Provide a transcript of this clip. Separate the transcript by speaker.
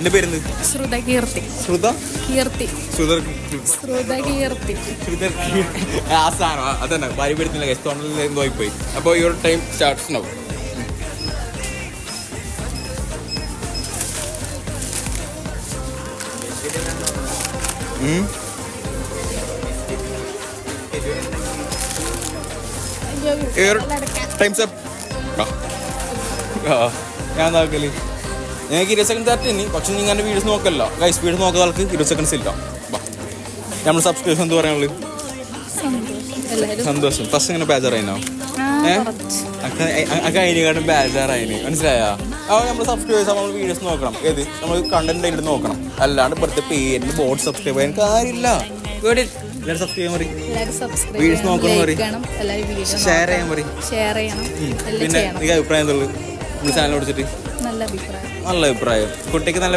Speaker 1: എന്റെ പേരെന്ത്?
Speaker 2: ശ്രുത കീർത്തി.
Speaker 1: ശ്രുത
Speaker 2: കീർത്തി.
Speaker 1: ശ്രുത
Speaker 2: ശ്രുത കീർത്തി.
Speaker 1: ആ സാധനം അതന്നെ പരിപ്പെടുത്തില്ല ഗൈസ്, തൊണ്ടയിൽ എന്തോ പോയി. അപ്പോൾ your time starts now. Times up. ഞാൻ നോക്കല് ഞങ്ങൾക്ക് 20 സെക്കൻഡ് തരട്ടെ. പക്ഷെ നിങ്ങൾ എൻ്റെ വീഡിയോസ് നോക്കല്ലോ ഗൈസ്. വീഡിയോ നോക്കുന്ന ആൾക്ക് 20 സെക്കൻഡ്സ് ഇല്ല. നമ്മൾ സബ്സ്ക്രിപ്ഷൻ എന്ത് പറയാനുള്ളത്? സന്തോഷം. ഫസ്റ്റ് ഇങ്ങനെ ബേജാറായിനോ? അതിനെക്കാട്ടും ബേജാറായിന് മനസ്സിലായോ? അപ്പോൾ നമ്മൾ സബ്സ്ക്രൈബേഴ്സ് നമ്മൾ വീഡിയോസ് നോക്കണം. ഏത് നമ്മൾ കണ്ടന്റ് ആയിട്ട് നോക്കണം. അല്ലാണ്ട് ഇപ്പോഴത്തെ പേരിന് ബോർഡ് സബ്സ്ക്രൈബ് ചെയ്യാൻ കാര്യമില്ല. എല്ലാവരും സബ്സ്ക്രൈബ് ചെയ്യാൻ പറയും, വീഡിയോസ് നോക്കണം പറയും, ഷെയർ ചെയ്യാൻ പറയും. പിന്നെ എനിക്ക് അഭിപ്രായം എന്തുള്ളത് നമ്മുടെ ചാനൽ ഓടിച്ചിട്ട്? നല്ല അഭിപ്രായം. കുട്ടിക്ക് നല്ല